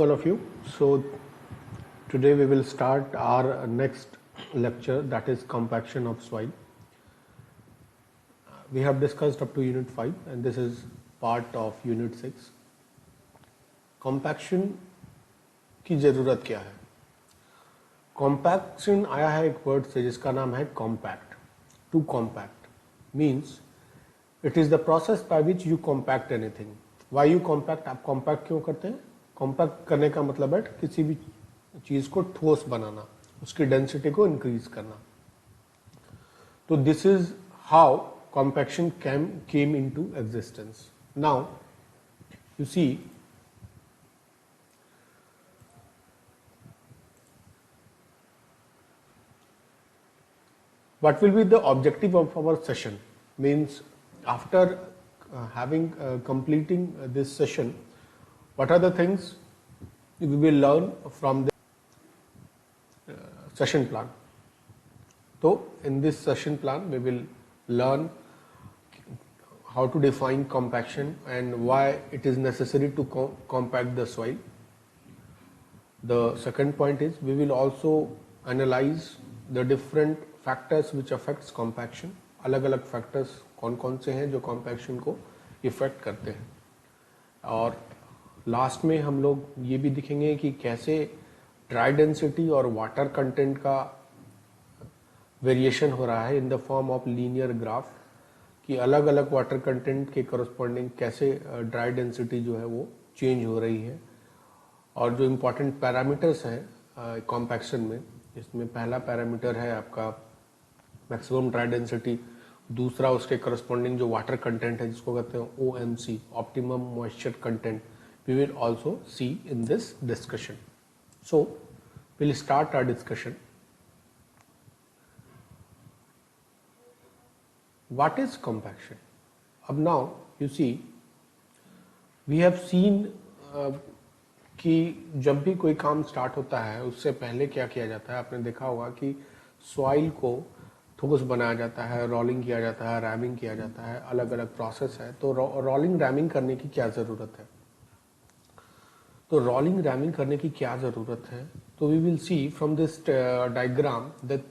All of you. So today we will start our next lecture, that is compaction of soil. We have discussed up to unit 5 and this is part of unit 6. Compaction की ज़रूरत क्या है? Compaction आया है एक word से जिसका नाम है compact. To compact means it is the process by which you compact anything. Why you compact? आप compact क्यों करते हैं? कॉम्पैक्ट करने का मतलब है किसी भी चीज को ठोस बनाना, उसकी डेंसिटी को इंक्रीज करना. तो this is how compaction came into existence. Now you see what will be the objective of our session. Means after completing this session, what are the things we will learn from the session plan? So in this session plan we will learn how to define compaction and why it is necessary to compact the soil. The second point is we will also analyze the different factors which affects compaction. अलग अलग factors कौन कौन से हैं जो compaction को effect करते हैं. और लास्ट में हम लोग ये भी दिखेंगे कि कैसे ड्राई डेंसिटी और वाटर कंटेंट का वेरिएशन हो रहा है in the form of linear graph, कि अलग अलग वाटर कंटेंट के करस्पॉन्डिंग कैसे ड्राई डेंसिटी जो है वो चेंज हो रही है. और जो इम्पोर्टेंट पैरामीटर्स हैं कॉम्पैक्शन में, इसमें पहला पैरामीटर है आपका मैक्सिमम ड्राई डेंसिटी, दूसरा उसके करस्पॉन्डिंग जो वाटर कंटेंट है जिसको कहते हैं OMC, optimum moisture content. We will also see in this discussion. So we'll start our discussion. What is compaction? Ab now you see we have seen कि जब भी कोई काम स्टार्ट होता है उससे पहले क्या किया जाता है. आपने देखा होगा कि सॉइल को ठोस बनाया जाता है, रोलिंग किया जाता है, रैमिंग किया जाता है, अलग अलग प्रोसेस है. तो रोलिंग रैमिंग करने की क्या ज़रूरत है? तो रोलिंग रैमिंग करने की क्या ज़रूरत है? तो we will see from this diagram that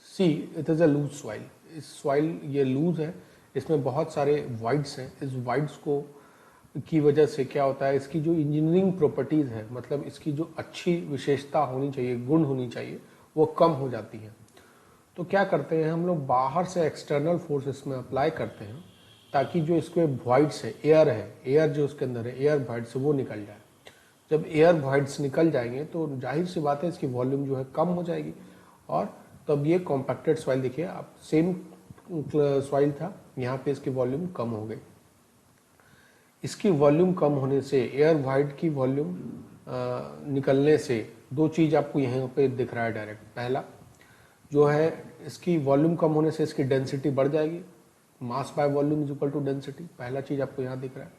see it is a loose soil. इस सॉइल ये लूज है, इसमें बहुत सारे वाइड्स हैं. इस वाइड्स को की वजह से क्या होता है, इसकी जो इंजीनियरिंग प्रॉपर्टीज़ है, मतलब इसकी जो अच्छी विशेषता होनी चाहिए, गुण होनी चाहिए, वो कम हो जाती है. तो क्या करते हैं हम लोग, बाहर से एक्सटर्नल फोर्स इसमें अप्लाई करते हैं ताकि जो इसके वॉइड्स है, एयर जो उसके अंदर है, एयर वॉइड्स से वो निकल जाए. जब एयर वॉइड्स निकल जाएंगे तो जाहिर सी बात है इसकी वॉल्यूम जो है कम हो जाएगी और तब ये कॉम्पैक्टेड सॉइल, देखिए आप सेम सॉइल था, यहाँ पे इसकी वॉल्यूम कम हो गई. इसकी वॉल्यूम कम होने से, एयर वॉइड की वॉल्यूम निकलने से दो चीज़ आपको यहाँ पे दिख रहा है डायरेक्ट. पहला जो है इसकी वॉल्यूम कम होने से इसकी डेंसिटी बढ़ जाएगी, mass by volume is equal to density. पहला चीज़ आपको यहाँ दिख रहा है.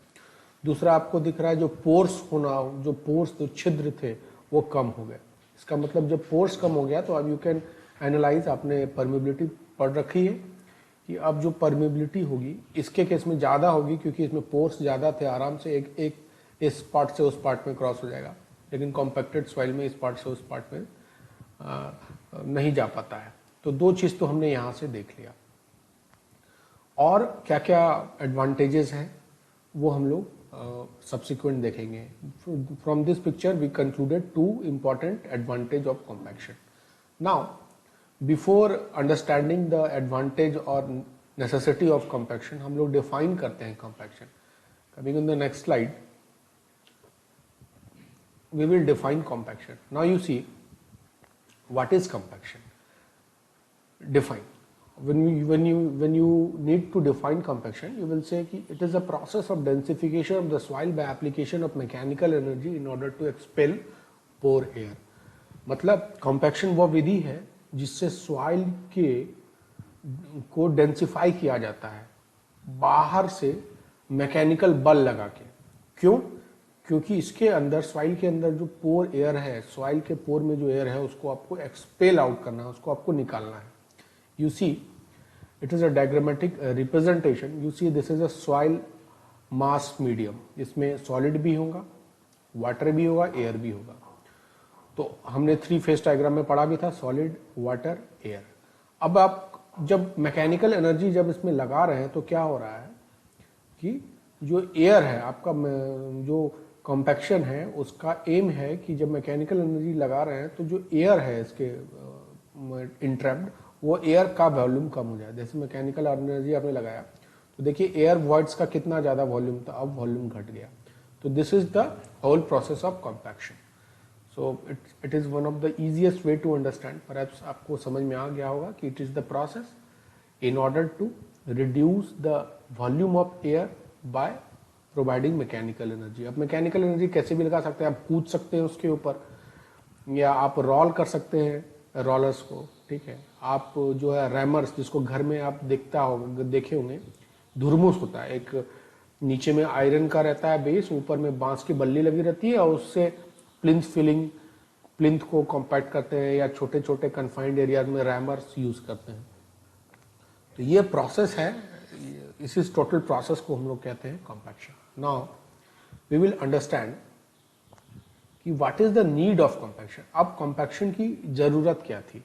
दूसरा आपको दिख रहा है जो पोर्स होना, जो छिद्र थे वो कम हो गए. इसका मतलब जब पोर्स कम हो गया तो अब यू कैन एनालाइज, आपने परमेबिलिटी पढ़ रखी है कि अब जो परमेबिलिटी होगी इसके केस में ज़्यादा होगी क्योंकि इसमें पोर्स ज़्यादा थे, आराम से एक इस पार्ट से उस पार्ट में क्रॉस हो जाएगा. लेकिन कॉम्पैक्टेड सॉइल में इस पार्ट से उस पार्ट में नहीं जा पाता है. तो दो चीज़ तो हमने यहाँ से देख लिया. और क्या क्या एडवांटेजेस हैं वो हम लोग subsequent देखेंगे. From this picture we concluded two important advantage of compaction. Now before understanding the advantage or necessity of compaction, हम लोग define करते हैं compaction. Coming on the next slide, we will define compaction. Now you see what is compaction. Define. When you need to define compaction, you will say कि it is a process of densification of the soil by application of mechanical energy in order to expel pore air. मतलब compaction वो विधि है जिससे soil को densify किया जाता है बाहर से मैकेनिकल बल लगा के. क्यों? क्योंकि इसके अंदर, सॉइल के अंदर जो पोर एयर है, सॉइल के पोर में जो एयर है उसको आपको एक्सपेल आउट करना है, उसको आपको निकालना है. You see, it is a diagrammatic representation. You see, this is a soil mass medium. इसमें solid भी होगा, वाटर भी होगा, एयर भी होगा। तो हमने 3 फेज डायग्राम में पढ़ा भी था, सॉलिड, वाटर, एयर। अब आप जब मैकेनिकल एनर्जी जब इसमें लगा रहे हैं तो क्या हो रहा है कि जो एयर है आपका, जो कॉम्पैक्शन है उसका एम है कि जब मैकेनिकल एनर्जी लगा रहे हैं तो जो एयर है इसके इंट्रैप्ड, वो एयर का वॉल्यूम कम हो जाए। जैसे मैकेनिकल एनर्जी आपने लगाया तो देखिए एयर वॉइड्स का कितना ज्यादा वॉल्यूम था, अब वॉल्यूम घट गया। तो this is the whole process of compaction. So it is one of the easiest way to understand. Perhaps आपको समझ में आ गया होगा कि it is the process in order to reduce the volume of air by providing mechanical energy। अब mechanical energy कैसे भी लगा सकते हैं, आप कूद सकते हैं उसके ऊपर, या आप रोल कर सकते हैं रोलर्स को, ठीक है। आप जो है रैमर्स, जिसको घर में आप देखे होंगे, धुरमुस होता है, एक नीचे में आयरन का रहता है बेस, ऊपर में बांस की बल्ली लगी रहती है और उससे प्लिंथ को कॉम्पैक्ट करते हैं, या छोटे छोटे कन्फाइंड एरियाज में रैमर्स यूज करते हैं। तो ये प्रोसेस है, इस टोटल प्रोसेस को हम लोग कहते हैं compaction. Now we will understand कि what is the need of compaction. अब कॉम्पैक्शन की जरूरत क्या थी।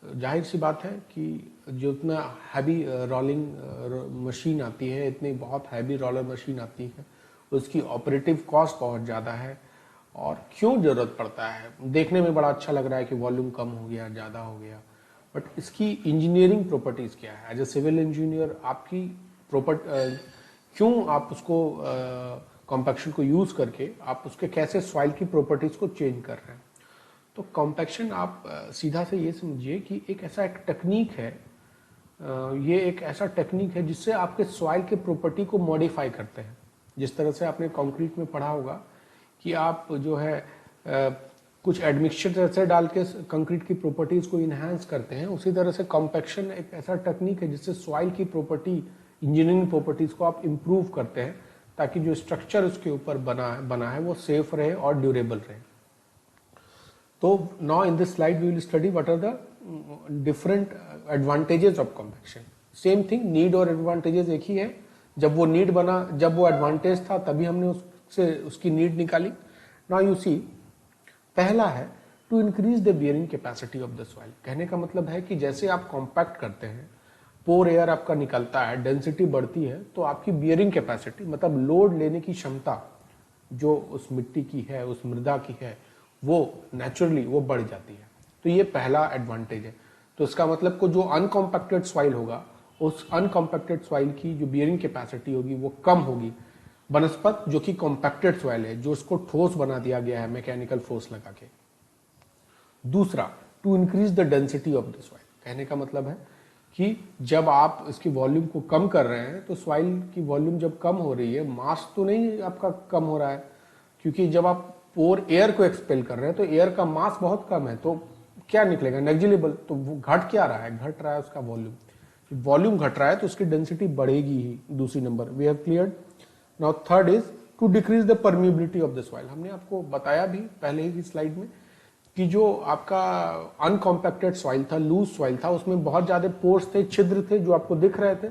जाहिर सी बात है कि जो इतना हैवी रोलिंग मशीन आती है, इतनी बहुत हैवी रोलर मशीन आती है, उसकी ऑपरेटिव कॉस्ट बहुत ज़्यादा है। और क्यों जरूरत पड़ता है, देखने में बड़ा अच्छा लग रहा है कि वॉल्यूम कम हो गया, ज़्यादा हो गया, बट इसकी इंजीनियरिंग प्रॉपर्टीज क्या है। एज ए सिविल इंजीनियर आपकी क्यों आप उसको कॉम्पैक्शन को यूज करके आप उसके कैसे सॉइल की प्रॉपर्टीज को चेंज कर रहे हैं। तो कॉम्पैक्शन आप सीधा से ये समझिए कि एक टेक्निक है, ये एक ऐसा टेक्निक है जिससे आपके सॉइल के प्रॉपर्टी को मॉडिफाई करते हैं। जिस तरह से आपने कंक्रीट में पढ़ा होगा कि आप जो है कुछ एडमिक्सचर जैसे डाल के कंक्रीट की प्रॉपर्टीज को इनहेंस करते हैं, उसी तरह से कॉम्पैक्शन एक ऐसा टेक्निक है जिससे सॉइल की प्रॉपर्टी, इंजीनियरिंग प्रॉपर्टीज को आप इम्प्रूव करते हैं, ताकि जो स्ट्रक्चर उसके ऊपर बना है वो सेफ रहे और ड्यूरेबल रहे। तो now in this slide we will study what are the different advantages of compaction. Same thing, need और एडवांटेजेस एक ही है। जब वो नीड बना, जब वो एडवांटेज था, तभी हमने उसकी नीड निकाली। नाउ यू सी, पहला है to increase the bearing capacity of the soil. कहने का मतलब है कि जैसे आप कॉम्पैक्ट करते हैं, पोर एयर आपका निकलता है, डेंसिटी बढ़ती है, तो आपकी बियरिंग कैपेसिटी मतलब लोड लेने की क्षमता जो उस मिट्टी की है, उस मृदा की है, वो नेचुरली वो बढ़ जाती है। तो ये पहला एडवांटेज है। तो इसका मतलब को जो अनकॉम्पैक्टेड सॉइल होगा, उस अनकॉम्पैक्टेड सॉइल की जो बियरिंग कैपेसिटी होगी वो कम होगी बनस्पत जो कि कॉम्पैक्टेड सॉइल है, जो उसको ठोस बना दिया गया है मैकेनिकल फोर्स लगा के। दूसरा, to increase the density of the soil. कहने का मतलब है कि जब आप इसकी वॉल्यूम को कम कर रहे हैं, तो सॉइल की वॉल्यूम जब कम हो रही है, मास तो नहीं आपका कम हो रहा है, क्योंकि जब आप पोर एयर को एक्सपेल कर रहे हैं तो एयर का मास बहुत कम है, तो क्या निकलेगा, नेग्लिजिबल। तो वो घट क्या रहा है, घट रहा है उसका वॉल्यूम। वॉल्यूम घट रहा है तो उसकी डेंसिटी बढ़ेगी ही। दूसरी number we have cleared. Now third is to decrease the permeability of the soil. हमने आपको बताया भी पहले ही स्लाइड में कि जो आपका अनकॉम्पैक्टेड सॉइल था, लूज सॉइल था, उसमें बहुत ज्यादा पोर्स थे, छिद्र थे जो आपको दिख रहे थे,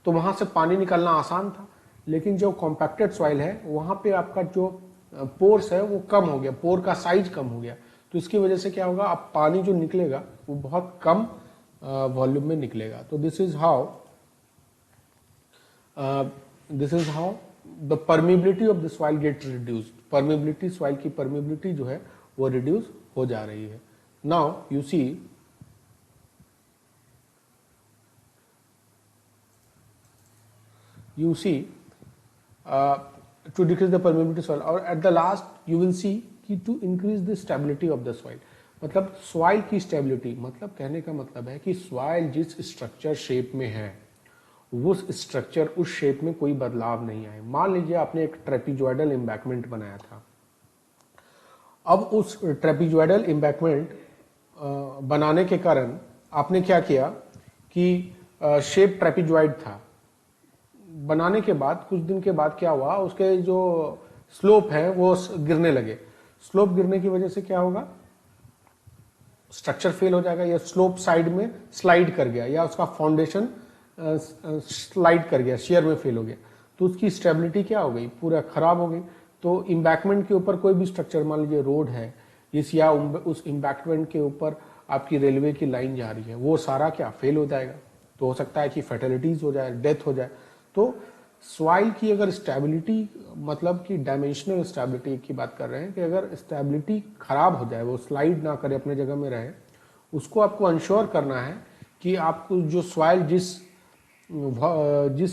तो वहां से पानी निकलना आसान था। लेकिन जो कॉम्पैक्टेड सॉइल है, वहां पे आपका जो पोर्स है वो कम हो गया, पोर का साइज कम हो गया। तो इसकी वजह से क्या होगा, अब पानी जो निकलेगा वो बहुत कम वॉल्यूम में निकलेगा। तो this is how the permeability of the soil get reduced. Permeability, soil की परमिबिलिटी जो है वो रिड्यूस हो जा रही है। Now you see, to decrease the permeability soil, और at the last you will see कि to increase the stability of the soil। मतलब सॉइल की स्टेबिलिटी, मतलब कहने का मतलब है कि सॉइल जिस स्ट्रक्चर शेप में है, उस स्ट्रक्चर, उस शेप में कोई बदलाव नहीं आए। मान लीजिए आपने एक ट्रेपीजॉइडल एम्बैकमेंट बनाया था। अब उस ट्रेपीजॉइडल एम्बैकमेंट बनाने के कारण आपने क्या किया कि शेप ट्रेपीजॉइड था। बनाने के बाद कुछ दिन के बाद क्या हुआ, उसके जो स्लोप है वो गिरने लगे। स्लोप गिरने की वजह से क्या होगा, स्ट्रक्चर फेल हो जाएगा, या स्लोप साइड में स्लाइड कर गया, या उसका फाउंडेशन स्लाइड कर गया, शेयर में फेल हो गया, तो उसकी स्टेबिलिटी क्या हो गई, पूरा खराब हो गई। तो इम्बैकमेंट के ऊपर कोई भी स्ट्रक्चर, मान लीजिए रोड है, इस या उस इम्बैकमेंट के ऊपर आपकी रेलवे की लाइन जा रही है, वो सारा क्या फेल हो जाएगा। तो हो सकता है कि फर्टिलिटीज हो जाए, डेथ हो जाए। तो सॉइल की अगर स्टेबिलिटी, मतलब कि डायमेंशनल स्टेबिलिटी की बात कर रहे हैं कि अगर स्टेबिलिटी खराब हो जाए, वो स्लाइड ना करे, अपने जगह में रहे, उसको आपको इंश्योर करना है कि आपको जो सॉइल जिस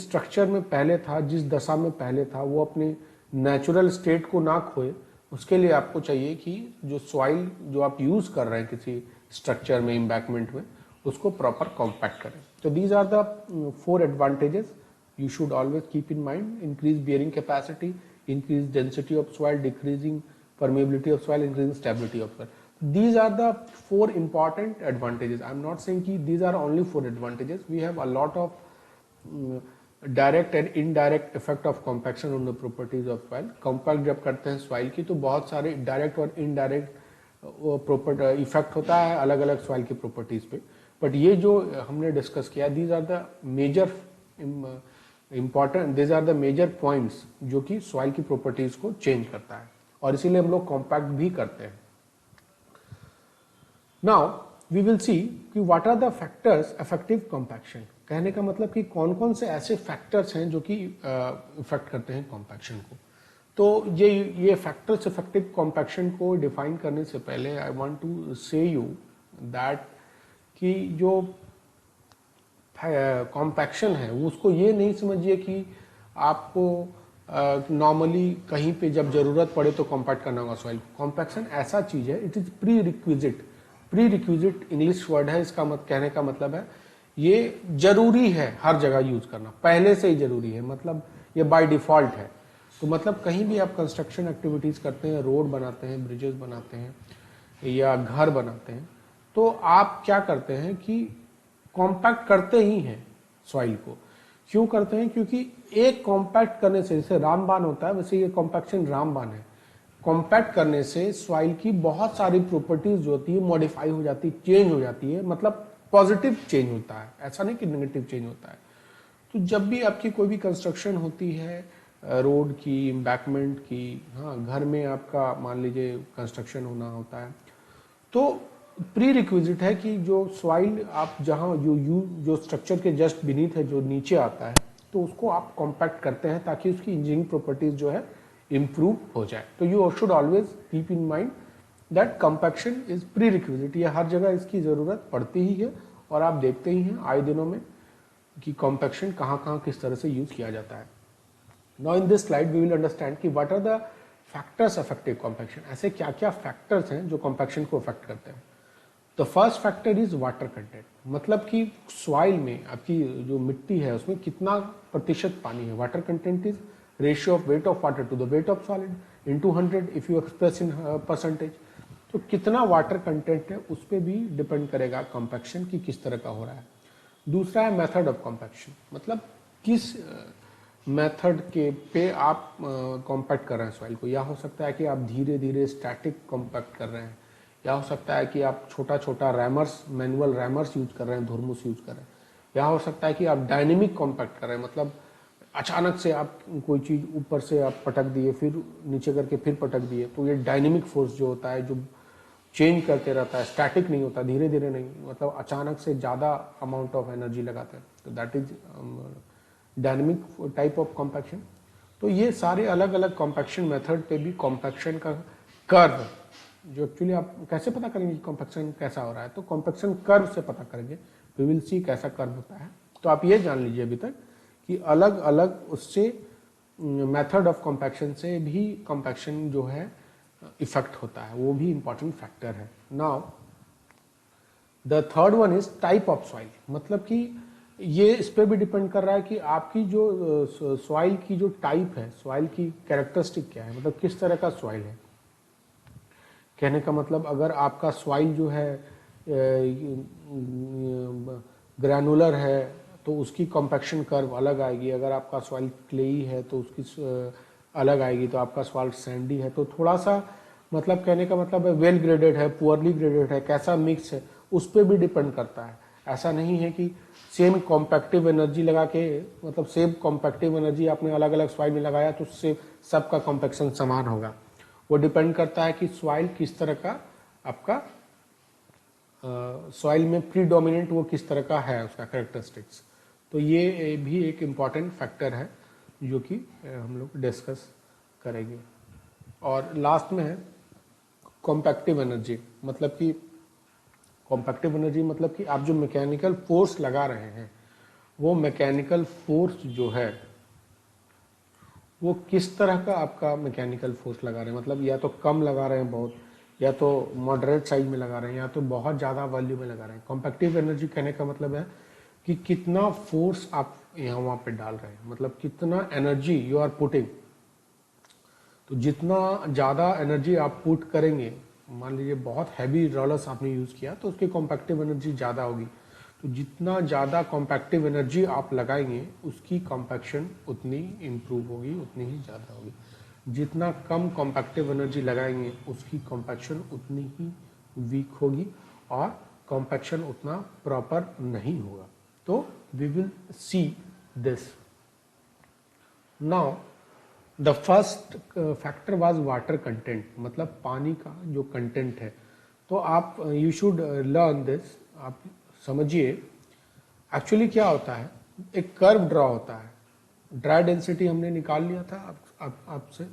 स्ट्रक्चर में पहले था, जिस दशा में पहले था, वो अपने नेचुरल स्टेट को ना खोए। उसके लिए आपको चाहिए कि जो सॉइल जो आप यूज कर रहे हैं किसी स्ट्रक्चर में, इम्बैकमेंट में, उसको प्रॉपर कॉम्पैक्ट करें। तो these are the 4 advantages you should always keep in mind: increase bearing capacity, increase density of soil, decreasing permeability of soil, increasing stability of soil. These are the 4 important advantages. I'm not saying कि these are only 4 advantages. We have a lot of direct and indirect effect of compaction on the properties of soil. Compact जब करते हैं soil की, तो बहुत सारे direct और indirect effect होता है अलग अलग soil की properties पे। बट ये जो हमने डिस्कस किया, these are the major these are the major points जो कि सॉइल की प्रॉपर्टीज को चेंज करता है, और इसीलिए हम लोग कॉम्पैक्ट भी करते हैं। नाउ वी विल सी कि what are the factors effective compaction. कहने का मतलब कि कौन कौन से ऐसे फैक्टर्स हैं जो कि इफेक्ट करते हैं कॉम्पैक्शन को। तो ये फैक्टर्स इफेक्टिव कॉम्पैक्शन को डिफाइन करने से पहले आई वांट टू से यू दैट कि जो कॉम्पैक्शन है, उसको ये नहीं समझिए कि आपको नॉर्मली कहीं पे जब जरूरत पड़े तो कॉम्पैक्ट करना होगा सॉइल। कॉम्पैक्शन ऐसा चीज है, it is pre requisite English word है, इसका कहने का मतलब है ये जरूरी है हर जगह यूज करना, पहले से ही जरूरी है, मतलब ये बाय डिफॉल्ट है। तो मतलब कहीं भी आप कंस्ट्रक्शन एक्टिविटीज करते हैं, रोड बनाते हैं, ब्रिजेस बनाते हैं या घर बनाते हैं, तो आप क्या करते हैं कि कॉम्पैक्ट करते ही हैं सॉइल को। क्यों करते हैं? क्योंकि एक कॉम्पैक्ट करने से, जैसे रामबाण होता है वैसे ये कॉम्पैक्शन रामबाण है। कॉम्पैक्ट करने से सॉइल की बहुत सारी प्रॉपर्टीज जो होती है मॉडिफाई हो जाती है, चेंज हो जाती है, मतलब पॉजिटिव चेंज होता है, ऐसा नहीं कि नेगेटिव चेंज होता है। तो जब भी आपकी कोई भी कंस्ट्रक्शन होती है, रोड की, एम्बैकमेंट की, हाँ, घर में आपका मान लीजिए कंस्ट्रक्शन होना होता है, तो प्री रिक्विजिट है कि जो सॉइल आप जहां जो स्ट्रक्चर के जस्ट बीनीथ है, जो नीचे आता है, तो उसको आप कॉम्पैक्ट करते हैं ताकि उसकी इंजीनियरिंग प्रॉपर्टीज जो है इंप्रूव हो जाए। तो you should always keep in mind that compaction is pre requisite. ये हर जगह इसकी जरूरत पड़ती ही है, और आप देखते ही हैं आए दिनों में कि कॉम्पैक्शन कहाँ किस तरह से यूज किया जाता है। Now in this slide we will understand कि what are the factors affective compaction. ऐसे क्या क्या फैक्टर्स हैं जो कॉम्पैक्शन को अफेक्ट करते हैं। The first factor is water content, मतलब कि सॉइल में आपकी जो मिट्टी है उसमें कितना प्रतिशत पानी है। Water content is ratio of weight of water to the weight of solid into 100 if you express in percentage. तो कितना वाटर कंटेंट है उस पर भी डिपेंड करेगा कॉम्पैक्शन की किस तरह का हो रहा है। दूसरा है मेथड ऑफ कॉम्पैक्शन, मतलब किस मेथड के पे आप कॉम्पैक्ट कर रहे हैं सॉइल को। या हो सकता है कि आप धीरे धीरे स्टैटिक कॉम्पैक्ट कर रहे हैं, या हो सकता है कि आप छोटा छोटा रैमर्स, मैनुअल रैमर्स यूज कर रहे हैं, धुरमुस यूज कर रहे हैं, या हो सकता है कि आप डायनेमिक कॉम्पैक्ट कर रहे हैं, मतलब अचानक से आप कोई चीज ऊपर से आप पटक दिए, फिर नीचे करके फिर पटक दिए। तो ये डायनेमिक फोर्स जो होता है, जो चेंज करते रहता है, स्टैटिक नहीं होता, धीरे धीरे नहीं, मतलब अचानक से ज्यादा अमाउंट ऑफ एनर्जी लगाते हैं, तो that is dynamic type of compaction. तो ये सारे अलग अलग कॉम्पैक्शन मेथड पे भी कॉम्पैक्शन का कर्व, जो एक्चुअली आप कैसे पता करेंगे कॉम्पैक्शन कैसा हो रहा है, तो कॉम्पैक्शन कर्व से पता करेंगे। वी विल सी कैसा कर्व होता है। तो आप ये जान लीजिए अभी तक कि अलग अलग उससे मेथड ऑफ कॉम्पैक्शन से भी कॉम्पैक्शन जो है इफेक्ट होता है, वो भी इंपॉर्टेंट फैक्टर है। Now the third one is type of soil, मतलब कि ये इस पर भी डिपेंड कर रहा है कि आपकी जो सॉइल की जो टाइप है, सॉइल की कैरेक्टरिस्टिक क्या है, मतलब किस तरह का सॉइल है। कहने का मतलब अगर आपका सॉइल जो है ग्रैनुलर है तो उसकी कॉम्पैक्शन कर्व अलग आएगी। अगर आपका सॉइल क्लेई है तो उसकी अलग आएगी। तो आपका सॉइल सैंडी है तो थोड़ा सा, मतलब कहने का मतलब है वेल ग्रेडेड है, पुअरली ग्रेडेड है, कैसा मिक्स है, उस पर भी डिपेंड करता है। ऐसा नहीं है कि सेम कॉम्पैक्टिव एनर्जी लगा के, मतलब सेम कॉम्पैक्टिव एनर्जी आपने अलग अलग सॉइल में लगाया तो उससे सबका कॉम्पैक्शन समान होगा। वो डिपेंड करता है कि सॉइल किस तरह का आपका सॉइल में प्रीडोमिनेंट वो किस तरह का है, उसका कैरेक्टरिस्टिक्स। तो ये भी एक इम्पॉर्टेंट फैक्टर है जो कि हम लोग डिस्कस करेंगे। और लास्ट में है कॉम्पैक्टिव एनर्जी, मतलब कि कॉम्पैक्टिव एनर्जी मतलब कि आप जो मैकेनिकल फोर्स लगा रहे हैं वो मैकेनिकल फोर्स जो है वो किस तरह का आपका मैकेनिकल फोर्स लगा रहे हैं, मतलब या तो कम लगा रहे हैं बहुत, या तो मॉडरेट साइज में लगा रहे हैं, या तो बहुत ज़्यादा वैल्यू में लगा रहे हैं। कॉम्पैक्टिव एनर्जी कहने का मतलब है कि कितना फोर्स आप यहाँ वहाँ पे डाल रहे हैं, मतलब कितना एनर्जी यू आर पुटिंग। तो जितना ज़्यादा एनर्जी आप पुट करेंगे, मान लीजिए बहुत हैवी रोलर्स आपने यूज़ किया तो उसकी कॉम्पैक्टिव एनर्जी ज़्यादा होगी। तो जितना ज़्यादा कॉम्पैक्टिव एनर्जी आप लगाएंगे उसकी कॉम्पैक्शन उतनी इम्प्रूव होगी, उतनी ही ज़्यादा होगी। जितना कम कॉम्पैक्टिव एनर्जी लगाएंगे उसकी कॉम्पैक्शन उतनी ही वीक होगी और कॉम्पैक्शन उतना प्रॉपर नहीं होगा। तो we will see this now. The first factor was water content, मतलब पानी का जो कंटेंट है। तो आप यू शुड लर्न दिस, आप समझिए एक्चुअली क्या होता है। एक कर्व ड्रॉ होता है, ड्राई डेंसिटी हमने निकाल लिया था आपसे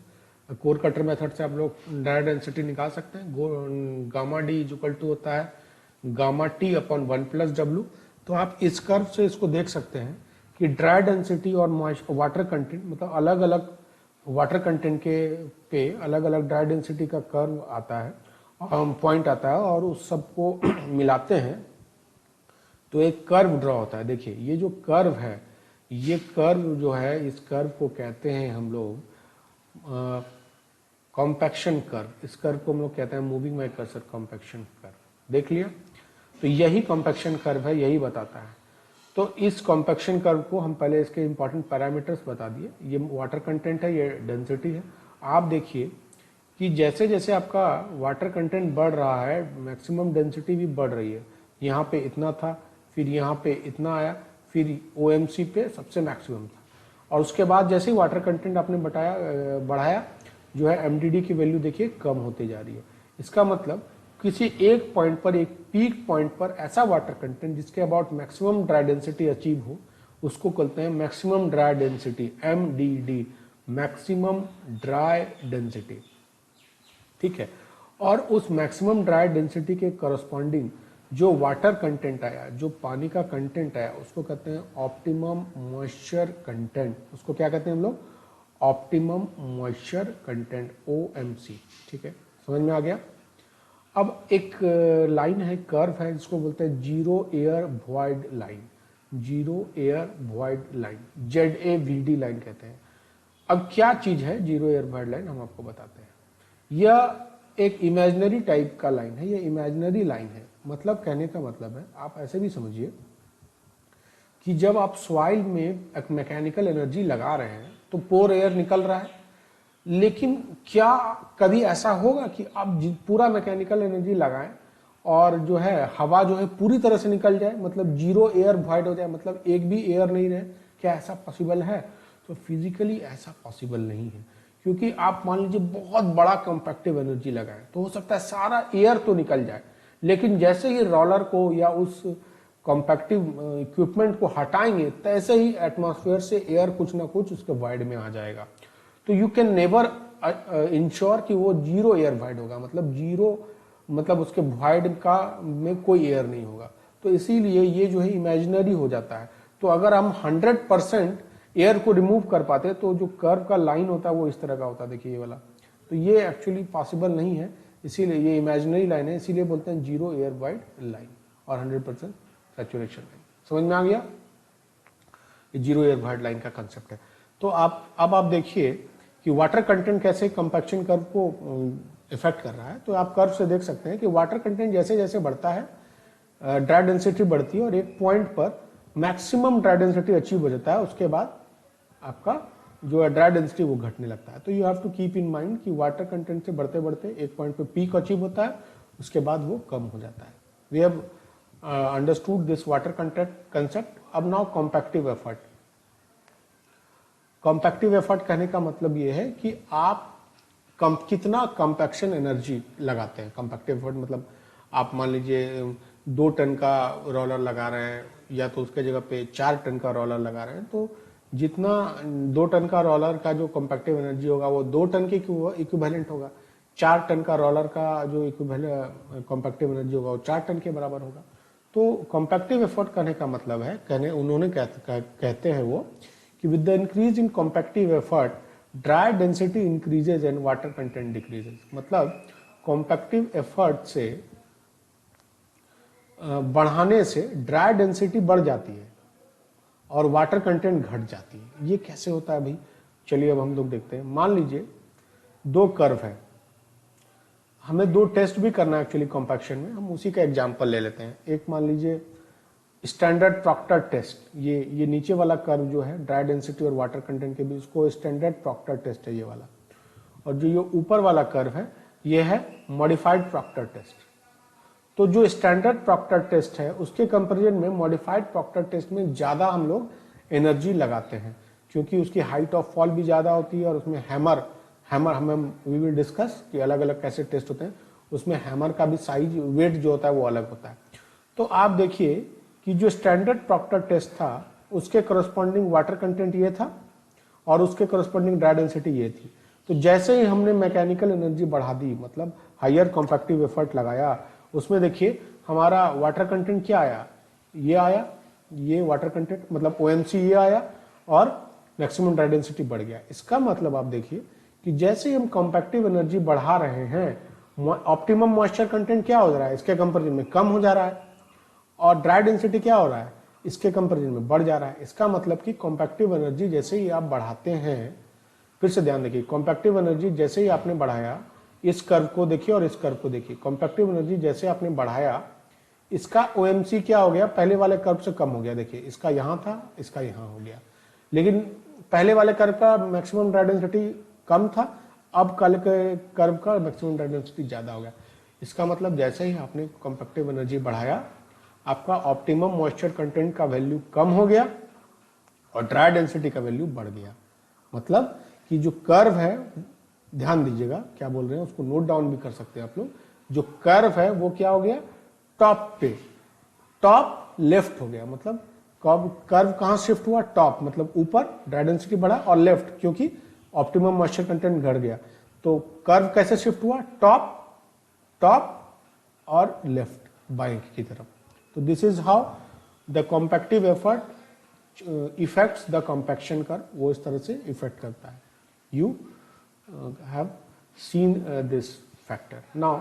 कोर कटर मेथड से आप लोग ड्राई डेंसिटी निकाल सकते हैं। गामा डी इक्वल टू होता है गामा टी अपॉन 1+W। तो आप इस कर्व से इसको देख सकते हैं कि ड्राई डेंसिटी और वाटर कंटेंट, मतलब अलग अलग वाटर कंटेंट के पे अलग अलग ड्राई डेंसिटी का कर्व आता है, पॉइंट आता है, और उस सबको मिलाते हैं तो एक कर्व ड्रॉ होता है। देखिए ये जो कर्व है, ये कर्व जो है, इस कर्व को कहते हैं हम लोग कॉम्पैक्शन कर्व। इस कर्व को हम लोग कहते हैं moving my cursor compaction curve. देख लिया, तो यही कॉम्पैक्शन कर्व है, यही बताता है। तो इस कॉम्पैक्शन कर्व को हम पहले इसके इंपॉर्टेंट पैरामीटर्स बता दिए। ये वाटर कंटेंट है, ये डेंसिटी है। आप देखिए कि जैसे जैसे आपका वाटर कंटेंट बढ़ रहा है मैक्सिमम डेंसिटी भी बढ़ रही है। यहाँ पे इतना था, फिर यहाँ पे इतना आया, फिर OMC पे सबसे मैक्सिमम था, और उसके बाद जैसे ही वाटर कंटेंट आपने बढ़ाया जो है MDD की वैल्यू देखिए कम होते जा रही है। इसका मतलब किसी एक पॉइंट पर, एक पीक पॉइंट पर ऐसा वाटर कंटेंट जिसके about maximum dry density achieve हो, उसको कहते हैं maximum dry density, MDD, maximum dry density. ठीक है, और उस मैक्सिमम ड्राई डेंसिटी के करस्पॉन्डिंग जो वाटर कंटेंट आया, जो पानी का कंटेंट आया, उसको कहते हैं ऑप्टिमम मॉइस्चर कंटेंट। उसको क्या कहते हैं हम लोग? Optimum moisture content, OMC। ठीक है, समझ में आ गया। अब एक लाइन है, कर्व है, जिसको बोलते हैं zero air void line, zero air void line, ZAVD line कहते हैं। अब क्या चीज है जीरो एयर वॉइड लाइन, हम आपको बताते हैं। यह एक इमेजिनरी टाइप का लाइन है, ये इमेजिनरी लाइन है। मतलब कहने का मतलब है, आप ऐसे भी समझिए कि जब आप सॉइल में एक मैकेनिकल एनर्जी लगा रहे हैं तो पोर एयर निकल रहा है, लेकिन क्या कभी ऐसा होगा कि आप पूरा मैकेनिकल एनर्जी लगाएं और जो है हवा जो है पूरी तरह से निकल जाए, मतलब जीरो एयर वॉइड हो जाए, मतलब एक भी एयर नहीं रहे? क्या ऐसा पॉसिबल है? तो फिजिकली ऐसा पॉसिबल नहीं है, क्योंकि आप मान लीजिए बहुत बड़ा कॉम्पैक्टिव एनर्जी लगाएं तो हो सकता है सारा एयर तो निकल जाए, लेकिन जैसे ही रोलर को या उस कॉम्पैक्टिव इक्विपमेंट को हटाएंगे तैसे ही एटमॉस्फेयर से एयर कुछ ना कुछ उसके वॉइड में आ जाएगा। तो यू कैन नेवर इंश्योर कि वो जीरो एयर वॉइड होगा, मतलब जीरो मतलब उसके वॉइड का में कोई एयर नहीं होगा। तो इसीलिए ये जो है इमेजिनरी हो जाता है। तो अगर हम 100% एयर को रिमूव कर पाते तो जो कर्व का लाइन होता है वो इस तरह का होता है, देखिए ये वाला। तो ये एक्चुअली पॉसिबल नहीं है, इसीलिए ये इमेजिनरी लाइन है, इसीलिए बोलते हैं जीरो एयर वॉइड लाइन और 100% सैचुरेशन लाइन। समझ में आ गया? ये जीरो एयर वॉइड लाइन का कंसेप्ट है। तो अब आप देखिए कि वाटर कंटेंट कैसे कंपैक्शन कर्व को इफेक्ट कर रहा है। तो आप कर्व से देख सकते हैं कि वाटर कंटेंट जैसे जैसे बढ़ता है ड्राई डेंसिटी बढ़ती है, और एक पॉइंट पर मैक्सिमम ड्राई डेंसिटी अचीव हो जाता है, उसके बाद आपका जो है ड्राई डेंसिटी वो घटने लगता है। तो you have to keep in mind कि वाटर कंटेंट से बढ़ते बढ़ते एक पॉइंट पे पीक अचीव होता है, उसके बाद वो कम हो जाता है। We have understood this water concept. अब now compactive effort. Compactive effort कहने का मतलब ये है कि आप कितना कॉम्पैक्शन एनर्जी लगाते हैं। कॉम्पैक्टिव एफर्ट मतलब आप मान लीजिए 2 टन का रोलर लगा रहे हैं या तो उसके जगह पे 4 टन का रोलर लगा रहे हैं, तो जितना 2 टन का रोलर का जो कॉम्पैक्टिव एनर्जी होगा वो 2 टन के इक्विवेलेंट होगा। 4 टन का रोलर का जो इक्विवेलेंट कॉम्पैक्टिव एनर्जी होगा वो 4 टन के बराबर होगा। तो कॉम्पैक्टिव एफर्ट कहने का मतलब है, उन्होंने कहते हैं वो कि with the increase in compactive effort dry density increases and water content decreases. मतलब कॉम्पैक्टिव एफर्ट से बढ़ाने से ड्राई डेंसिटी बढ़ जाती है और वाटर कंटेंट घट जाती है। ये कैसे होता है भाई? चलिए अब हम लोग देखते हैं। मान लीजिए 2 कर्व है, हमें 2 टेस्ट भी करना है एक्चुअली कॉम्पैक्शन में। हम उसी का एग्जांपल ले लेते हैं। एक मान लीजिए स्टैंडर्ड प्रॉक्टर टेस्ट, ये नीचे वाला कर्व जो है ड्राई डेंसिटी और वाटर कंटेंट के बीच, को स्टैंडर्ड प्रॉक्टर टेस्ट है ये वाला। और जो ये ऊपर वाला कर्व है ये है मॉडिफाइड प्रॉक्टर टेस्ट। तो जो स्टैंडर्ड प्रॉक्टर टेस्ट है उसके कंपैरिजन में मॉडिफाइड प्रॉक्टर टेस्ट में ज्यादा हम लोग एनर्जी लगाते हैं, क्योंकि उसकी हाइट ऑफ फॉल भी ज्यादा होती है और उसमें हैमर हमें वी विल डिस्कस कि अलग अलग कैसे टेस्ट होते हैं। उसमें हैमर का भी साइज वेट जो होता है वो अलग होता है। तो आप देखिए कि जो स्टैंडर्ड प्रॉक्टर टेस्ट था उसके करस्पॉन्डिंग वाटर कंटेंट ये था और उसके करस्पॉन्डिंग ड्राई डेंसिटी ये थी। तो जैसे ही हमने मैकेनिकल एनर्जी बढ़ा दी, मतलब हायर कॉम्पैक्टिव एफर्ट लगाया, उसमें देखिए हमारा वाटर कंटेंट क्या आया, ये आया, ये वाटर कंटेंट मतलब ओएमसी ये आया और मैक्सिमम ड्राई डेंसिटी बढ़ गया। इसका मतलब आप देखिए कि जैसे हम कॉम्पैक्टिव एनर्जी बढ़ा रहे हैं ऑप्टिमम मॉइस्चर कंटेंट क्या हो रहा है इसके कंपैरिजन में कम हो जा रहा है और ड्राई डेंसिटी क्या हो रहा है इसके कंपैरिजन में बढ़ जा रहा है। इसका मतलब कि कॉम्पैक्टिव एनर्जी जैसे ही आप बढ़ाते हैं, फिर से ध्यान देखिए, कॉम्पैक्टिव एनर्जी जैसे ही आपने बढ़ाया, इस कर्व को देखिए और इस कर्व को देखिए, कॉम्पैक्टिव एनर्जी जैसे आपने बढ़ाया इसका ओएमसी क्या हो गया, पहले वाले कर्व से कम हो गया। देखिए इसका यहां था, इसका यहां हो गया, लेकिन पहले वाले कर्व का मैक्सिमम ड्राई डेंसिटी कम था, अब कल के कर्व का मैक्सिमम ड्राई डेंसिटी ज्यादा हो गया। इसका मतलब जैसे ही आपने कॉम्पैक्टिव एनर्जी बढ़ाया आपका ऑप्टिमम मॉइस्चर कंटेंट का वैल्यू कम हो गया और ड्राई डेंसिटी का वैल्यू बढ़ गया। मतलब कि जो कर्व है, ध्यान दीजिएगा क्या बोल रहे हैं, उसको नोट डाउन भी कर सकते हैं आप लोग। जो कर्व है वो क्या हो गया, टॉप पे, टॉप लेफ्ट हो गया। मतलब कर्व कहां शिफ्ट हुआ, टॉप मतलब ऊपर, ड्राई डेंसिटी बढ़ा, और लेफ्ट क्योंकि ऑप्टिमम मॉइस्चर कंटेंट घट गया। तो कर्व कैसे शिफ्ट हुआ, टॉप, टॉप और लेफ्ट, बाएं की तरफ। तो this is how the compactive effort effects the compaction curve, वो इस तरह से इफेक्ट करता है। You have seen this factor. Now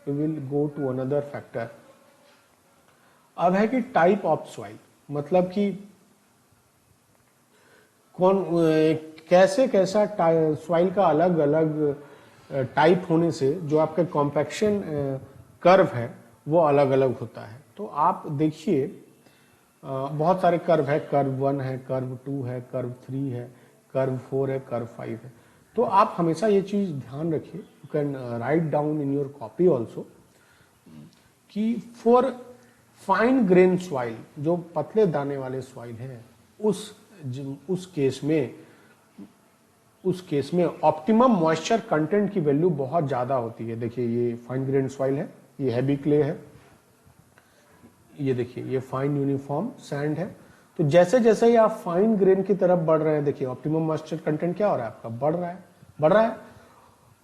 we will go to another factor. अब है कि टाइप ऑफ सॉइल, मतलब कि कौन कैसे कैसा सॉइल का अलग अलग टाइप होने से जो आपका कॉम्पैक्शन कर्व है वो अलग अलग होता है। तो आप देखिए बहुत सारे कर्व है, कर्व 1 है, कर्व 2 है, कर्व 3 है, कर्व 4 है, कर्व 5 है। तो आप हमेशा ये चीज ध्यान रखिए, you can write down in your copy also, कि फॉर फाइन ग्रेन सॉइल, जो पतले दाने वाले सॉइल है, उस केस में ऑप्टिमम मॉइस्चर कंटेंट की वैल्यू बहुत ज्यादा होती है। देखिए ये फाइन ग्रेन सॉइल है, ये हैवी क्ले है, ये देखिए ये फाइन यूनिफॉर्म सैंड है। तो जैसे जैसे ही आप फाइन ग्रेन की तरफ बढ़ रहे हैं, देखिए ऑप्टिमम मॉइस्चर कंटेंट क्या हो रहा है आपका, बढ़ रहा है।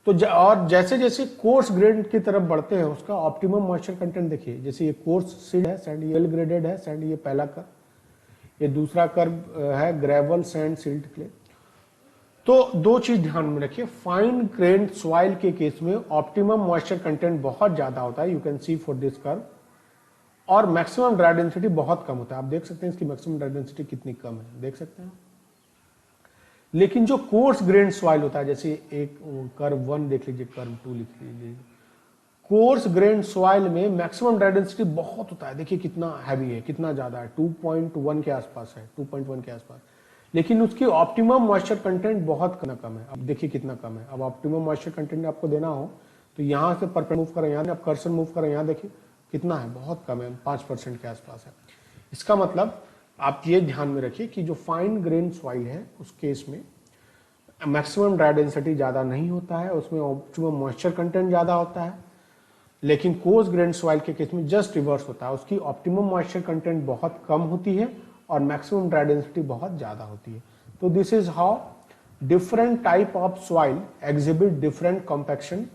तो और जैसे जैसे कोर्स ग्रेन की तरफ बढ़ते हैं उसका ऑप्टिमम मॉइस्चर कंटेंट देखिए, जैसे ये कोर्स सीड है सैंड, ये एल ग्रेडेड है सैंड, ये पहला कर्व, ये दूसरा कर्व है ग्रेवल सैंड सिल्ट क्ले। तो 2 चीज ध्यान में रखिए, फाइन ग्रेन सॉइल के केस में ऑप्टिमम मॉइस्चर कंटेंट बहुत ज्यादा होता है, you can see for this curve, और मैक्सिमम ड्राई डेंसिटी बहुत कम होता है। आप देख सकते हैं इसकी मैक्सिमम ड्राई डेंसिटी कितनी कम है, देख सकते हैं। लेकिन जो कोर्स ग्रेन सॉइल होता है, जैसे एक कर्व 1 देख लीजिए, कर्व 2 लिख लीजिए, कोर्स ग्रेन सॉइल में मैक्सिमम ड्राई डेंसिटी बहुत होता है। देखिए कितना हैवी है, कितना ज्यादा है, 2.1 के आसपास है, 2.1 के आसपास, लेकिन उसकी ऑप्टिमम मॉइस्चर कंटेंट बहुत कम है। अब देखिए कितना कम है। अब ऑप्टिमम मॉइस्चर कंटेंट आपको देना हो तो यहां से परपेंडिकुलर मूव करें, यहां आप कर्सर मूव करें, यहां देखिए कितना है, बहुत कम है, 5% के आसपास है। इसका मतलब आप ये ध्यान में रखिए कि जो फाइन ग्रेन सॉइल है उस केस में मैक्सिमम ड्राई डेंसिटी ज़्यादा नहीं होता है, उसमें ऑप्टिमम मॉइस्चर कंटेंट ज़्यादा होता है। लेकिन कोर्स ग्रेन सॉइल के केस में जस्ट रिवर्स होता है, उसकी ऑप्टिमम मॉइस्चर कंटेंट बहुत कम होती है और मैक्सिमम ड्राई डेंसिटी बहुत ज़्यादा होती है। तो this is how different type of soil exhibit different compaction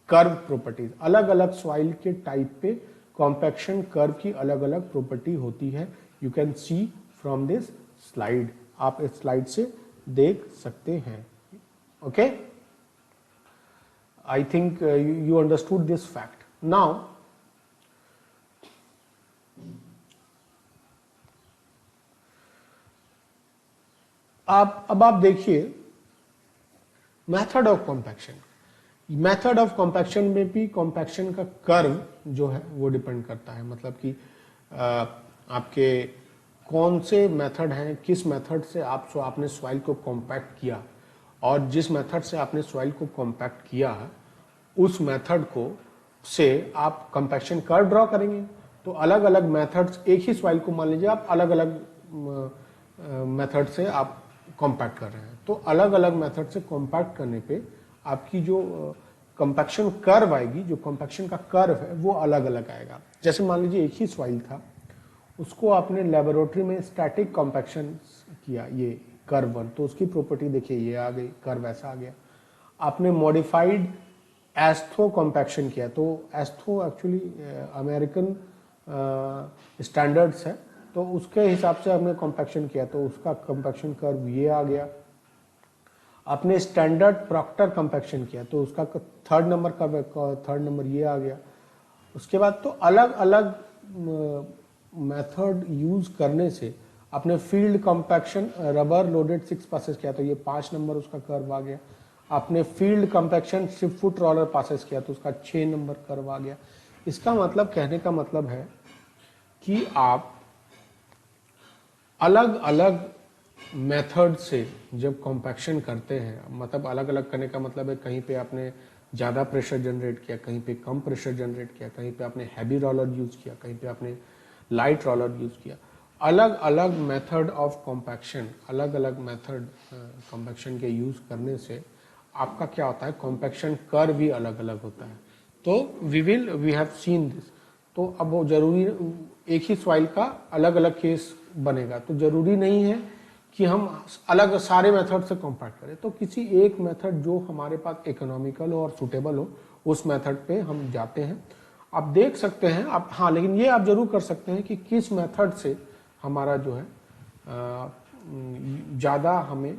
curve properties. अलग अलग सॉइल के टाइप पे कॉम्पैक्शन कर्व की अलग अलग प्रॉपर्टी होती है। You can see from this slide, आप इस स्लाइड से देख सकते हैं। Okay, I think you understood this fact. Now, अब आप देखिए method of compaction. Method of compaction में भी कॉम्पैक्शन का कर्व जो है वो डिपेंड करता है, मतलब कि आपके कौन से मेथड हैं, किस मेथड से आपने सॉइल को कॉम्पैक्ट किया, और जिस मेथड से आपने सॉइल को कॉम्पैक्ट किया उस मेथड को से आप कॉम्पैक्शन कर्व ड्रॉ करेंगे। तो अलग अलग मेथड्स, एक ही सॉइल को मान लीजिए आप अलग अलग मेथड से आप कॉम्पैक्ट कर रहे हैं, तो अलग अलग मेथड से कॉम्पैक्ट करने पे आपकी जो कॉम्पैक्शन कर्व आएगी, जो कॉम्पैक्शन का कर्व है वो अलग अलग आएगा। जैसे मान लीजिए एक ही सॉइल था, उसको आपने लेबोरेटरी में स्टैटिक कॉम्पैक्शन किया, ये कर्व 1, तो उसकी प्रॉपर्टी देखिए ये आ गई, कर्व ऐसा आ गया। आपने मॉडिफाइड एस्थो कॉम्पैक्शन किया, तो एस्थो एक्चुअली अमेरिकन स्टैंडर्ड्स है, तो उसके हिसाब से हमने कॉम्पैक्शन किया, तो उसका कॉम्पैक्शन कर्व ये आ गया। आपने स्टैंडर्ड प्रॉक्टर कॉम्पैक्शन किया, तो उसका थर्ड नंबर ये आ गया। उसके बाद तो अलग अलग मेथड यूज करने से आपने field compaction rubber loaded 6 passes किया, तो ये 5 नंबर उसका कर्व आ गया। आपने field compaction 6 foot roller passes किया, तो उसका 6 नंबर कर्व आ गया। इसका मतलब, कहने का मतलब है कि आप अलग अलग मेथड से जब कॉम्पैक्शन करते हैं, मतलब अलग अलग करने का मतलब है कहीं पे आपने ज़्यादा प्रेशर जनरेट किया, कहीं पे कम प्रेशर जनरेट किया, कहीं पे आपने हैवी रोलर यूज किया, कहीं पे आपने लाइट रोलर यूज किया। अलग अलग मेथड ऑफ कॉम्पैक्शन, अलग अलग मेथड कॉम्पैक्शन के यूज करने से आपका क्या होता है, कॉम्पैक्शन कर्व भी अलग अलग होता है। तो वी हैव सीन दिस। तो अब वो जरूरी, एक ही सॉइल का अलग अलग केस बनेगा, तो जरूरी नहीं है कि हम अलग सारे मेथड से कॉम्पैक्ट करें। तो किसी एक मेथड जो हमारे पास इकोनॉमिकल हो और सुटेबल हो, उस मेथड पे हम जाते हैं। आप देख सकते हैं आप, हाँ, लेकिन ये आप जरूर कर सकते हैं कि किस मेथड से हमारा जो है ज़्यादा हमें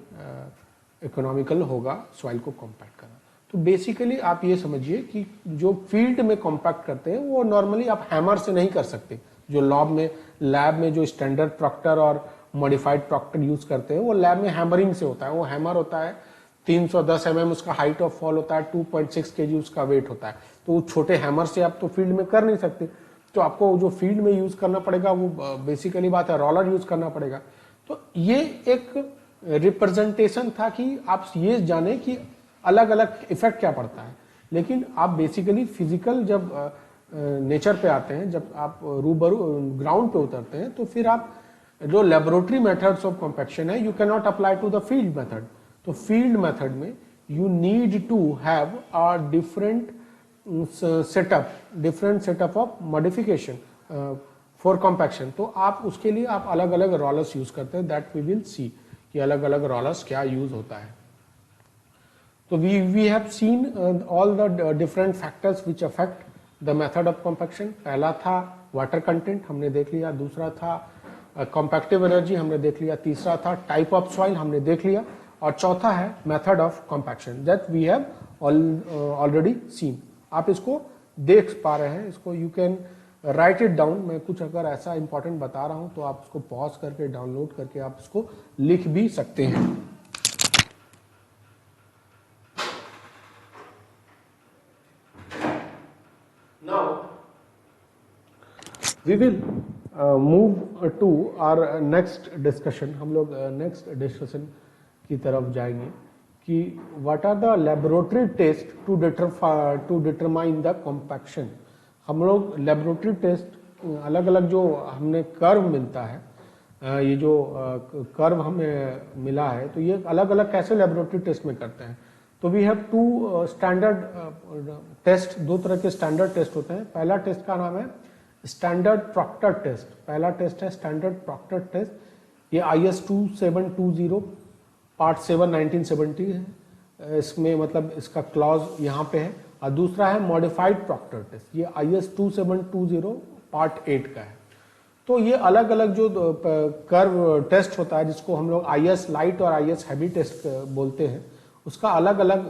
इकोनॉमिकल होगा सॉइल को कॉम्पैक्ट करना। तो बेसिकली आप ये समझिए कि जो फील्ड में कॉम्पैक्ट करते हैं वो नॉर्मली आप हैमर से नहीं कर सकते। जो लैब में जो स्टैंडर्ड प्रॉक्टर और मॉडिफाइड प्रॉक्टर यूज करते हैं वो लैब में हैमरिंग से होता है। वो हैमर होता है 310 mm उसका हाइट ऑफ फॉल होता है, 2.6 kg उसका वेट होता है। तो छोटे हैमर से आप तो फील्ड में कर नहीं सकते, तो आपको जो फील्ड में यूज करना पड़ेगा वो बेसिकली बात है रोलर यूज करना पड़ेगा। तो ये एक रिप्रेजेंटेशन था कि आप ये जाने कि अलग अलग इफेक्ट क्या पड़ता है। लेकिन आप बेसिकली फिजिकल जब नेचर पे आते हैं, जब आप रूबरू ग्राउंड पे उतरते हैं, तो फिर आप जो लेबोरेटरी मेथड्स ऑफ कॉम्पैक्शन है, you can not apply to the field method. तो फील्ड मेथड में you need to have a different setup of modification for compaction. तो आप उसके लिए आप अलग अलग रोलर्स यूज करते हैं, दैट वी विल सी कि अलग अलग रोलर्स क्या यूज होता है। तो we have seen all the different factors which affect the method of compaction. पहला था वाटर कंटेंट, हमने देख लिया। दूसरा था कॉम्पैक्टिव एनर्जी, हमने देख लिया। तीसरा था टाइप ऑफ सॉइल, हमने देख लिया। और चौथा है method of compaction, that we have already seen. आप इसको देख पा रहे हैं, इसको you can write it down. मैं कुछ अगर ऐसा इंपॉर्टेंट बता रहा हूं तो आप इसको पॉज करके डाउनलोड करके आप इसको लिख भी सकते हैं। Now we will move to our next discussion. हम लोग नेक्स्ट डिस्कशन की तरफ जाएंगे कि what are the laboratory test to determine the compaction. हम लोग लेबोरेटरी टेस्ट अलग अलग जो हमने कर्व मिलता है, ये जो कर्व हमें मिला है, तो ये अलग अलग कैसे लेबोरेटरी टेस्ट में करते हैं। तो we have two standard test, दो तरह के स्टैंडर्ड टेस्ट होते हैं। पहला टेस्ट का नाम है स्टैंडर्ड प्रॉक्टर टेस्ट। पहला टेस्ट है स्टैंडर्ड प्रॉक्टर टेस्ट, ये IS 2720 पार्ट 7 1970 है, इसमें मतलब इसका क्लॉज यहाँ पे है। और दूसरा है मॉडिफाइड प्रॉक्टर टेस्ट, ये IS 2720 पार्ट 8 का है। तो ये अलग अलग जो कर्व टेस्ट होता है, जिसको हम लोग IS लाइट और IS हैवी टेस्ट बोलते हैं, उसका अलग अलग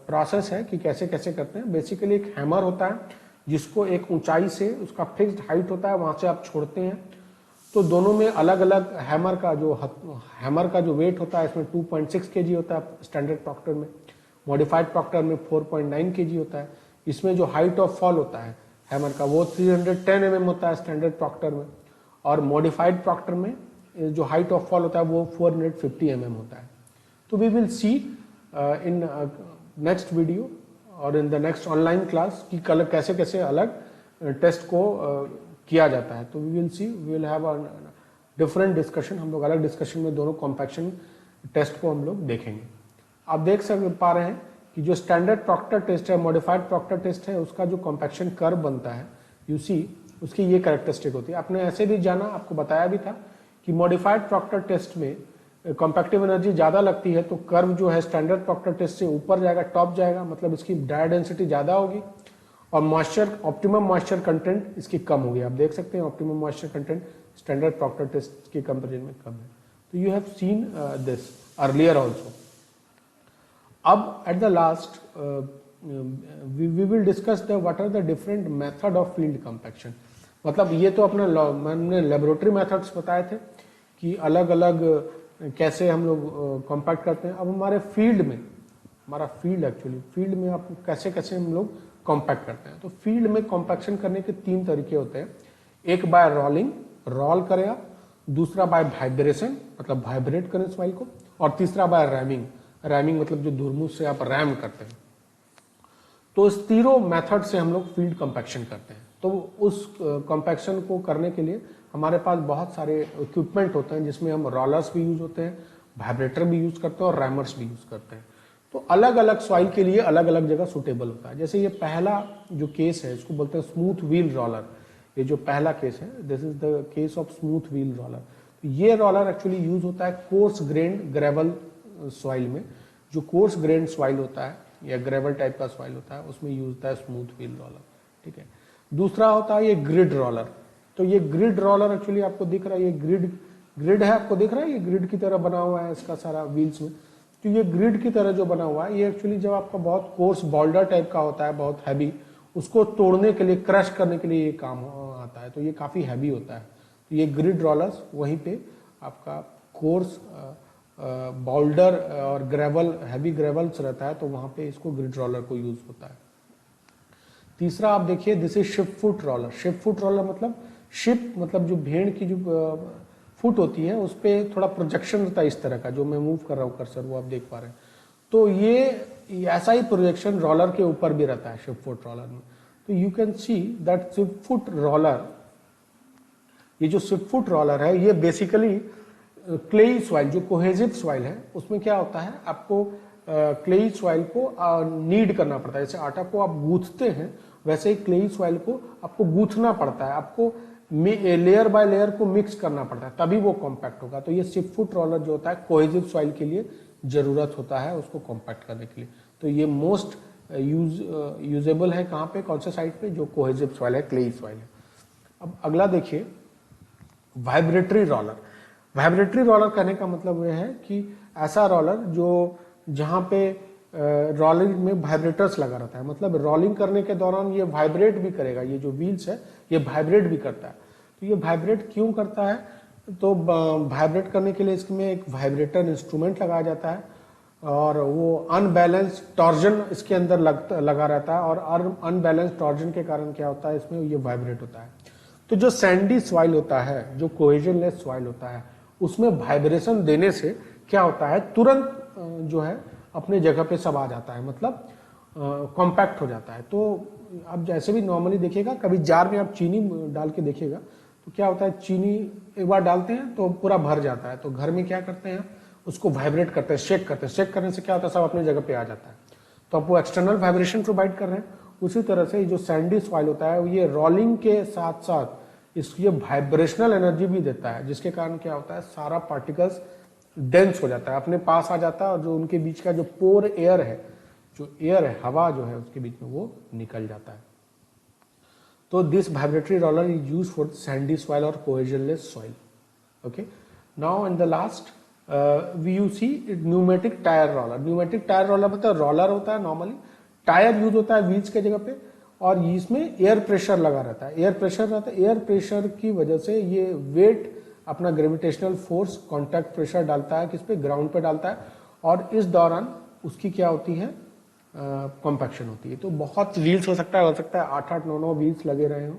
प्रोसेस है कि कैसे कैसे करते हैं। बेसिकली एक हैमर होता है जिसको एक ऊंचाई से, उसका फिक्स्ड हाइट होता है, वहां से आप छोड़ते हैं। तो दोनों में अलग अलग हैमर का जो वेट होता है, इसमें 2.6 kg होता है स्टैंडर्ड प्रॉक्टर में, मॉडिफाइड प्रॉक्टर में 4.9 kg होता है। इसमें जो हाइट ऑफ फॉल होता है हैमर का, वो 310 mm होता है स्टैंडर्ड प्रॉक्टर में, और मॉडिफाइड प्रॉक्टर में जो हाइट ऑफ फॉल होता है वो 450 mm होता है। तो we will see in next video और in the next online class कि कल कैसे कैसे अलग टेस्ट को किया जाता है। तो we will see, we will have a different discussion, हम लोग अलग डिस्कशन में दोनों कॉम्पैक्शन टेस्ट को हम लोग देखेंगे। आप देख पा रहे हैं कि जो स्टैंडर्ड प्रॉक्टर टेस्ट है, मॉडिफाइड प्रॉक्टर टेस्ट है, उसका जो कॉम्पैक्शन कर्व बनता है, यू सी उसकी ये कैरेक्टरिस्टिक होती है। आपने ऐसे भी जाना, आपको बताया भी था कि मॉडिफाइड प्रॉक्टर टेस्ट में कॉम्पैक्टिव एनर्जी ज्यादा लगती है, तो कर्व जो है स्टैंडर्ड प्रॉक्टर टेस्ट से ऊपर जाएगा, टॉप जाएगा, मतलब इसकी ड्राई डेंसिटी ज्यादा होगी और मॉइस्चर, ऑप्टिमम मॉइस्चर कंटेंट इसकी कम होगी। आप देख सकते हैं optimum moisture content standard Proctor test के कंपेरिजन में कम है। तो you have seen this earlier also. अब at the last we will discuss the what are the different method of field compaction. मतलब ये तो अपना मैंने लेबोरेटरी मेथड्स बताए थे कि अलग अलग कैसे हम लोग कॉम्पैक्ट करते हैं। अब हमारे फील्ड में, हमारा फील्ड एक्चुअली फील्ड में आप कैसे कैसे हम लोग कॉम्पैक्ट करते हैं। तो फील्ड में कॉम्पैक्शन करने के 3 तरीके होते हैं। एक बाय रोलिंग, रोल करें आप, दूसरा बाय वाइब्रेशन, मतलब वाइब्रेट करें सॉइल को, और तीसरा बाय रैमिंग, रैमिंग मतलब जो धुरमुस से आप रैम करते हैं। तो इस तीनों मेथड से हम लोग फील्ड कॉम्पैक्शन करते हैं। तो उस कॉम्पैक्शन को करने के लिए हमारे पास बहुत सारे इक्विपमेंट होते हैं, जिसमें हम रोलर्स भी यूज होते हैं, वाइब्रेटर भी यूज करते हैं और रैमर्स भी यूज करते हैं। तो अलग अलग सॉइल के लिए अलग अलग जगह सुटेबल होता है। जैसे ये पहला जो केस है, इसको बोलते हैं स्मूथ व्हील रोलर। ये जो पहला केस है, this is the case of smooth wheel roller. ये रोलर एक्चुअली यूज होता है कोर्स ग्रेन ग्रेवल सॉइल में। जो कोर्स ग्रेन सॉइल होता है या ग्रेवल टाइप का सॉइल होता है, उसमें यूज होता है स्मूथ व्हील रोलर। ठीक है। दूसरा होता है ये ग्रिड रोलर। तो ये ग्रिड रोलर एक्चुअली आपको दिख रहा है, ये ग्रिड है, आपको दिख रहा है, ये ग्रिड की तरह बना हुआ है इसका सारा व्हील्स में। तो ये ग्रिड की तरह जो बना हुआ है, ये एक्चुअली जब आपका बहुत कोर्स बॉल्डर टाइप का होता है, बहुत हैवी, उसको तोड़ने के लिए, क्रश करने के लिए ये काम आता है। तो ये काफी हैवी होता है। तो ये ग्रिड रोलर्स वहीं पे आपका कोर्स बॉल्डर और ग्रेवल, हैवी ग्रेवल्स रहता है, तो वहां पे इसको ग्रिड रोलर को यूज होता है। तीसरा आप देखिए, this is ship foot roller. Ship foot roller मतलब शिप, मतलब जो भेड़ की जो फुट होती है, उस पर थोड़ा प्रोजेक्शन रहता है इस तरह का, जो मैं मूव कर रहा हूँ कर्सर, वो आप देख पा रहे हैं। तो ये ऐसा ही प्रोजेक्शन रोलर के ऊपर भी रहता है शिप फुट रोलर में। तो you can see that ship foot roller, ये जो शिप फुट रोलर है, ये बेसिकली क्लेई सॉइल, जो कोहेजिव सॉइल है, उसमें क्या होता है, आपको क्लेई सॉइल को नीड करना पड़ता है। जैसे आटा को आप गूंथते हैं, वैसे ही क्लेई सॉइल को आपको गूंथना पड़ता है, आपको लेयर बाय लेयर को मिक्स करना पड़ता है, तभी वो कॉम्पैक्ट होगा। तो ये शिप फुट रोलर जो होता है, कोहेजिव सॉइल के लिए जरूरत होता है उसको कॉम्पैक्ट करने के लिए। तो ये मोस्ट यूजेबल है कहाँ पे, कौन से साइड पे, जो कोहेजिव सॉइल है, क्लेई सॉइल है। अब अगला देखिए, वाइब्रेटरी रोलर। वाइब्रेटरी रोलर कहने का मतलब यह है कि ऐसा रोलर जो जहां पे रोलिंग में वाइब्रेटर्स लगा रहता है, मतलब रोलिंग करने के दौरान ये वाइब्रेट भी करेगा। ये जो व्हील्स है, ये वाइब्रेट भी करता है। तो ये वाइब्रेट क्यों करता है, तो वाइब्रेट करने के लिए इसमें एक वाइब्रेटर इंस्ट्रूमेंट लगाया जाता है, और वो अनबैलेंस टॉर्जन इसके अंदर लगा रहता है, और अनबैलेंस टॉर्जन के कारण क्या होता है, इसमें ये वाइब्रेट होता है। तो जो सैंडी सॉइल होता है, जो कोहेजनलेस सॉइल होता है, उसमें वाइब्रेशन देने से क्या होता है, तुरंत जो है अपने जगह पे सब आ जाता है, मतलब कॉम्पैक्ट हो जाता है। तो आप जैसे भी नॉर्मली देखिएगा, कभी जार में आप चीनी डाल के देखिएगा तो क्या होता है, चीनी एक बार डालते हैं तो पूरा भर जाता है। तो घर में क्या करते हैं, उसको वाइब्रेट करते हैं, शेक करते हैं। शेक करने से क्या होता है, सब अपनी जगह पे आ जाता है। तो आप वो एक्सटर्नल वाइब्रेशन प्रोवाइड कर रहे हैं। उसी तरह से जो सैंडी सॉइल होता है, ये रोलिंग के साथ साथ ये वाइब्रेशनल एनर्जी भी देता है, जिसके कारण क्या होता है, सारा पार्टिकल्स डेंस हो जाता है, अपने पास आ जाता है, और जो उनके बीच का जो पोर एयर है, जो एयर है, हवा जो है उसके बीच में, वो निकल जाता है। तो this vibratory roller is use for sandy soil और cohesionless soil. Okay, now in the last we you see pneumatic tyre roller. Pneumatic tyre roller मतलब रोलर होता है, नॉर्मली टायर यूज होता है व्हील्स के जगह पे, और इसमें एयर प्रेशर लगा रहता है। एयर प्रेशर रहता है, एयर प्रेशर की वजह से ये वेट अपना ग्रेविटेशनल फोर्स कॉन्टैक्ट प्रेशर डालता है, किस पे, ग्राउंड पे डालता है, और इस दौरान उसकी क्या होती है, कॉम्पैक्शन होती है। तो बहुत व्हील्स हो सकता है 8-8, 9-9 व्हील्स लगे रहे हों,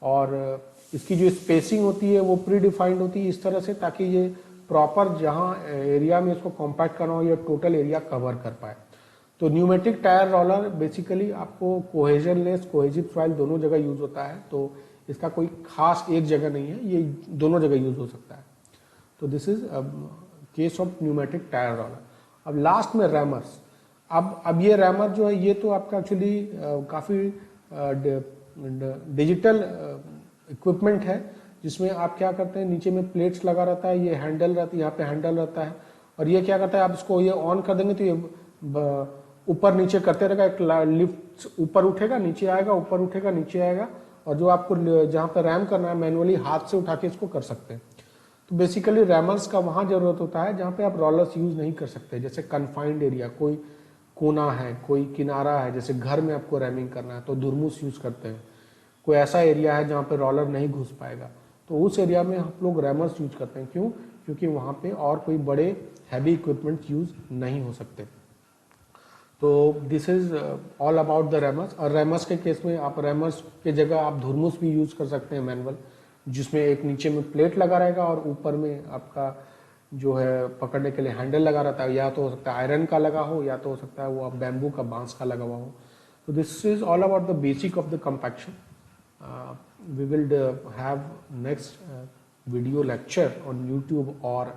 और इसकी जो स्पेसिंग होती है वो प्री डिफाइंड होती है इस तरह से, ताकि ये प्रॉपर जहां एरिया में इसको कॉम्पैक्ट करना हो, ये टोटल एरिया कवर कर पाए। तो न्यूमेटिक टायर रोलर बेसिकली आपको कोहेजनलेस, कोहेजिव सॉइल दोनों जगह यूज होता है। तो इसका कोई खास एक जगह नहीं है, ये दोनों जगह यूज हो सकता है। तो this is case of pneumatic tyre roller. अब लास्ट में रैमर्स। अब ये रैमर जो है, ये तो आपका एक्चुअली काफी डिजिटल इक्विपमेंट है, जिसमें आप क्या करते हैं, नीचे में प्लेट्स लगा रहता है, ये हैंडल रहता है, यहाँ पे हैंडल रहता है, और ये क्या करता है, आप इसको ये ऑन कर देंगे तो ये ऊपर नीचे करते रहेगा। एक लिफ्ट ऊपर उठेगा, नीचे आएगा, ऊपर उठेगा, नीचे आएगा, और जो आपको जहाँ पे रैम करना है, मैनुअली हाथ से उठा के इसको कर सकते हैं। तो बेसिकली रैमर्स का वहां जरूरत होता है जहाँ पे आप रोलर्स यूज नहीं कर सकते, जैसे कन्फाइंड एरिया, कोई कोना है, कोई किनारा है, जैसे घर में आपको रैमिंग करना है तो धुरमुस यूज करते हैं। कोई ऐसा एरिया है जहाँ पे रोलर नहीं घुस पाएगा, तो उस एरिया में हम लोग रैमर्स यूज करते हैं। क्यों? क्योंकि वहाँ पे और कोई बड़े हैवी इक्विपमेंट यूज नहीं हो सकते। तो this is all about the rammers. और रैमर्स के केस में आप रैमर्स के जगह आप धुरमुस भी यूज कर सकते हैं मैनुअल, जिसमें एक नीचे में प्लेट लगा रहेगा और ऊपर में आपका जो है पकड़ने के लिए हैंडल लगा रहता है। या तो हो सकता है आयरन का लगा हो, या तो हो सकता है वो आप बैम्बू का, बांस का लगा हुआ हो। तो this is all about the basic of the compaction. we will have next video lecture on YouTube और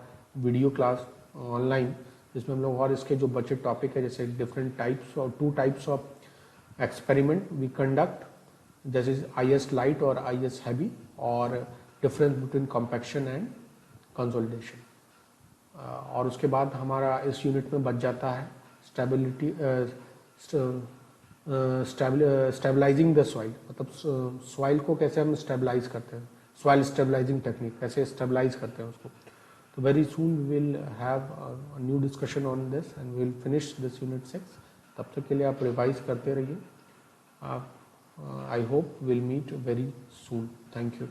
video class online, जिसमें हम लोग और इसके जो बचे टॉपिक है, जैसे डिफरेंट टाइप्स और 2 types of experiment we conduct, जैसे IS लाइट और IS हैवी, और difference between compaction and consolidation. और उसके बाद हमारा इस यूनिट में बच जाता है स्टेबिलिटी, स्टेबलाइजिंग द सॉइल, मतलब सॉइल को कैसे हम स्टेबलाइज करते हैं, सॉइल स्टेबलाइजिंग टेक्निक कैसे स्टेबलाइज करते हैं उसको। तो very soon we will have a new discussion on this and we will finish this unit 6। तब तक के लिए आप रिवाइज करते रहिए। आप I hope will meet very soon. Thank you.